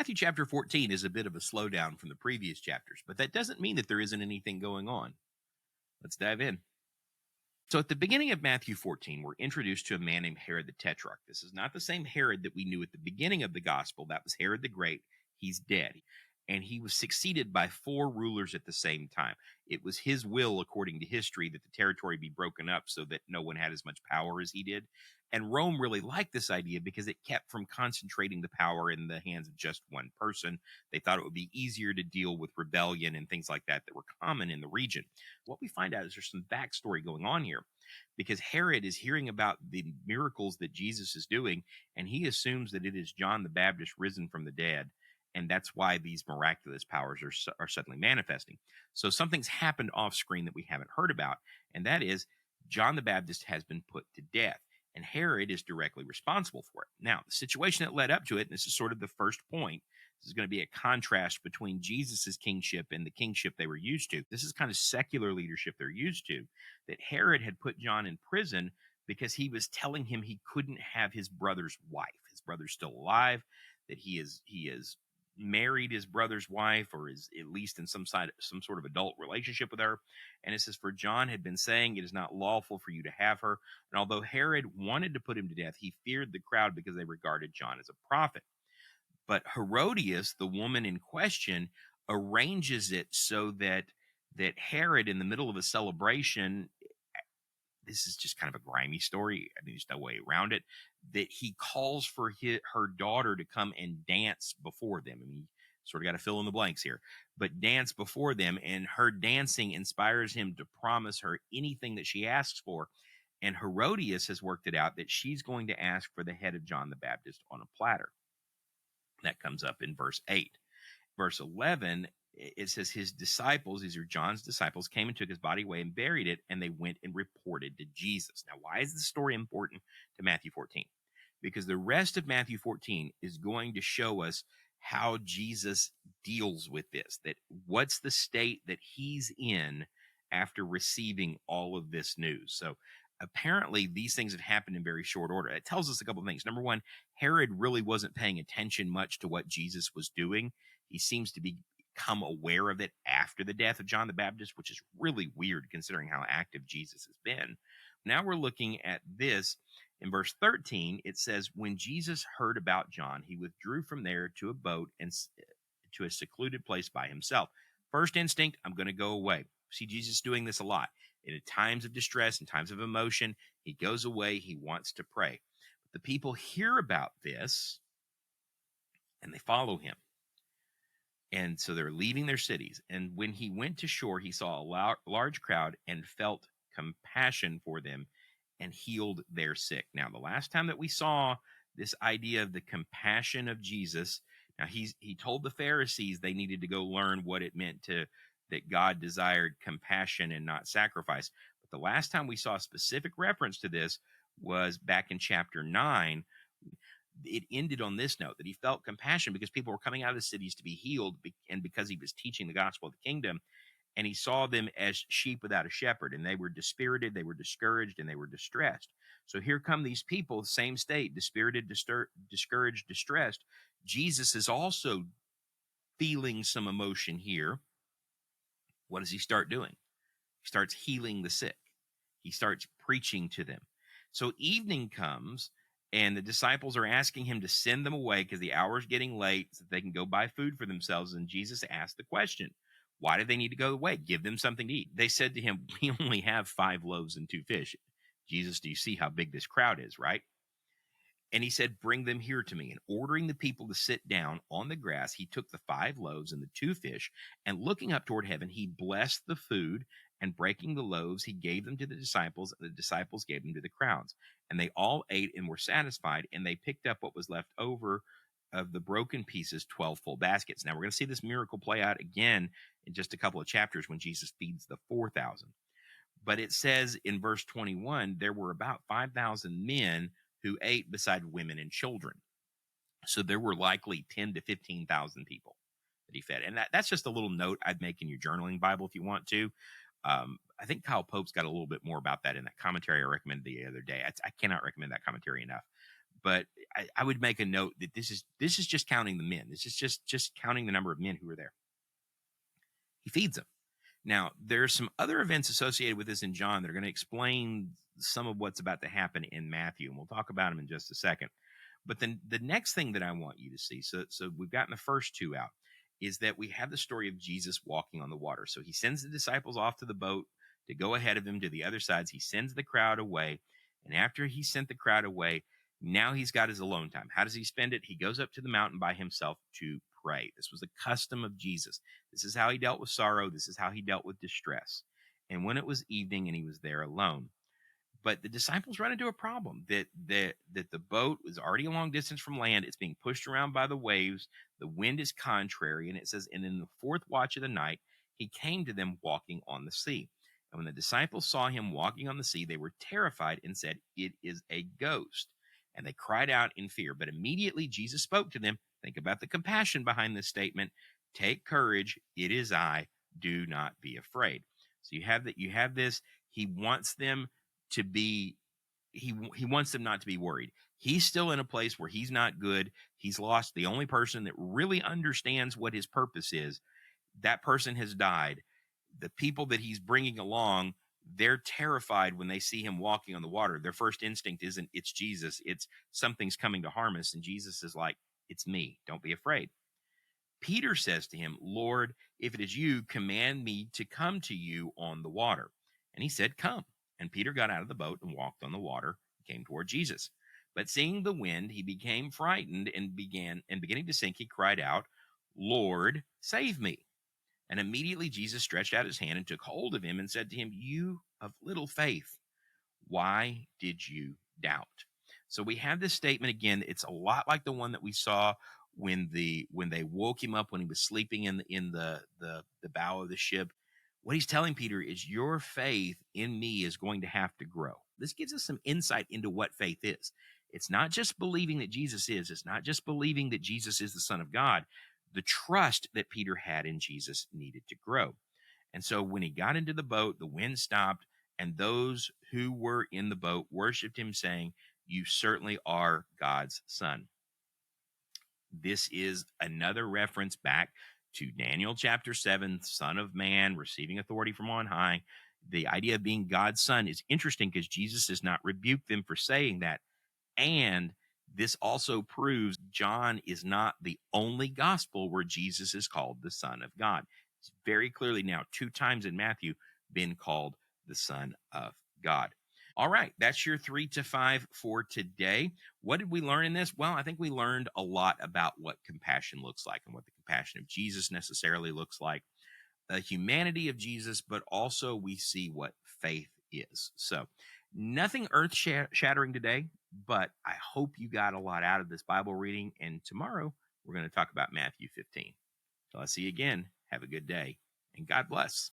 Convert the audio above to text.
Matthew chapter 14 is a bit of a slowdown from the previous chapters, but that doesn't mean that there isn't anything going on. Let's dive in. So at the beginning of Matthew 14, we're introduced to a man named Herod the Tetrarch. This is not the same Herod that we knew at the beginning of the gospel. That was Herod the Great. He's dead. And he was succeeded by 4 rulers at the same time. It was his will, according to history, that the territory be broken up so that no one had as much power as he did. And Rome really liked this idea because it kept from concentrating the power in the hands of just one person. They thought it would be easier to deal with rebellion and things like that were common in the region. What we find out is there's some backstory going on here, because Herod is hearing about the miracles that Jesus is doing, and he assumes that it is John the Baptist risen from the dead. And that's why these miraculous powers are suddenly manifesting. So something's happened off screen that we haven't heard about, and that is John the Baptist has been put to death, and Herod is directly responsible for it. Now, the situation that led up to it, and this is sort of the first point, this is going to be a contrast between Jesus's kingship and the kingship they were used to. This is kind of secular leadership they're used to, that Herod had put John in prison because he was telling him he couldn't have his brother's wife. His brother's still alive, that he is married his brother's wife, or is at least in some sort of adult relationship with her. And it says, for John had been saying, it is not lawful for you to have her. And although Herod wanted to put him to death, he feared the crowd because they regarded John as a prophet. But Herodias, the woman in question, arranges it so that Herod, in the middle of a celebration, this is just kind of a grimy story, I mean, there's no way around it, that he calls for her daughter to come and dance before them. I mean, you sort of got to fill in the blanks here, but dance before them, and her dancing inspires him to promise her anything that she asks for. And Herodias has worked it out that she's going to ask for the head of John the Baptist on a platter. That comes up in verse 8. Verse 11, it says his disciples, these are John's disciples, came and took his body away and buried it, and they went and reported to Jesus. Now, why is this story important to Matthew 14? Because the rest of Matthew 14 is going to show us how Jesus deals with this, that what's the state that he's in after receiving all of this news. So apparently these things have happened in very short order. It tells us a couple of things. Number one, Herod really wasn't paying attention much to what Jesus was doing. He seems to become aware of it after the death of John the Baptist, which is really weird considering how active Jesus has been. Now we're looking at this in verse 13. It says, when Jesus heard about John, he withdrew from there to a boat and to a secluded place by himself. First instinct, I'm going to go away. See Jesus doing this a lot. In times of distress, in times of emotion, he goes away. He wants to pray. But the people hear about this and they follow him. And so they're leaving their cities. And when he went to shore, he saw a large crowd and felt compassion for them and healed their sick. Now, the last time that we saw this idea of the compassion of Jesus, now he told the Pharisees they needed to go learn what it meant that God desired compassion and not sacrifice. But the last time we saw a specific reference to this was back in chapter 9. It ended on this note, that he felt compassion because people were coming out of the cities to be healed, and because he was teaching the gospel of the kingdom, and he saw them as sheep without a shepherd, and they were dispirited, they were discouraged, and they were distressed. So here come these people, same state, dispirited, discouraged, distressed. Jesus is also feeling some emotion here. What does he start doing? He starts healing the sick. He starts preaching to them. So evening comes, and the disciples are asking him to send them away because the hour is getting late so that they can go buy food for themselves. And Jesus asked the question, why do they need to go away? Give them something to eat. They said to him, we only have 5 loaves and 2 fish. Jesus, do you see how big this crowd is, right? And he said, bring them here to me. And ordering the people to sit down on the grass, he took the 5 loaves and the 2 fish, and looking up toward heaven, he blessed the food, and breaking the loaves, he gave them to the disciples, and the disciples gave them to the crowds. And they all ate and were satisfied, and they picked up what was left over of the broken pieces, 12 full baskets. Now we're going to see this miracle play out again in just a couple of chapters when Jesus feeds the 4,000. But it says in verse 21, there were about 5,000 men who ate beside women and children. So there were likely 10 to 15,000 people that he fed. And that's just a little note I'd make in your journaling Bible if you want to. I think Kyle Pope's got a little bit more about that in that commentary I recommended the other day. I cannot recommend that commentary enough. But I would make a note that this is just counting the men. This is just counting the number of men who are there. He feeds them. Now, there's some other events associated with this in John that are going to explain some of what's about to happen in Matthew, and we'll talk about them in just a second. But then the next thing that I want you to see, so we've gotten the first two out, is that we have the story of Jesus walking on the water. So he sends the disciples off to the boat to go ahead of him to the other sides. He sends the crowd away, and after he sent the crowd away, now he's got his alone time. How does he spend it? He goes up to the mountain by himself to pray. This was the custom of Jesus. This is how he dealt with sorrow. This is how he dealt with distress. And when it was evening and he was there alone, but the disciples run into a problem that the boat was already a long distance from land. It's being pushed around by the waves. The wind is contrary. And it says, and in the fourth watch of the night, he came to them walking on the sea. And when the disciples saw him walking on the sea, they were terrified and said, "It is a ghost." And they cried out in fear. But immediately Jesus spoke to them. Think about the compassion behind this statement. "Take courage. It is I. Do not be afraid." So you have that. You have this. He wants them to be, he wants them not to be worried. He's still in a place where he's not good. He's lost the only person that really understands what his purpose is. That person has died. The people that he's bringing along, they're terrified when they see him walking on the water. Their first instinct isn't it's Jesus, it's something's coming to harm us. And Jesus is like, "It's me. Don't be afraid." Peter says to him, "Lord, if it is you, command me to come to you on the water." And he said, "Come." And Peter got out of the boat and walked on the water and came toward Jesus. But seeing the wind, he became frightened and beginning to sink, he cried out, "Lord, save me." And immediately Jesus stretched out his hand and took hold of him and said to him, "You of little faith, why did you doubt?" So we have this statement again. It's a lot like the one that we saw when they woke him up when he was sleeping in the bow of the ship. What he's telling Peter is, your faith in me is going to have to grow. This gives us some insight into what faith is. It's not just believing that Jesus is. It's not just believing that Jesus is the Son of God. The trust that Peter had in Jesus needed to grow. And so when he got into the boat, the wind stopped, and those who were in the boat worshiped him, saying, "You certainly are God's Son." This is another reference back to Daniel chapter 7, Son of Man, receiving authority from on high. The idea of being God's Son is interesting because Jesus does not rebuke them for saying that. And this also proves John is not the only gospel where Jesus is called the Son of God. It's very clearly now 2 times in Matthew been called the Son of God. All right, that's your 3 to 5 for today. What did we learn in this? Well, I think we learned a lot about what compassion looks like and what the compassion of Jesus necessarily looks like, the humanity of Jesus, but also we see what faith is. So nothing earth shattering today, but I hope you got a lot out of this Bible reading. And tomorrow we're going to talk about Matthew 15. So I'll see you again. Have a good day and God bless.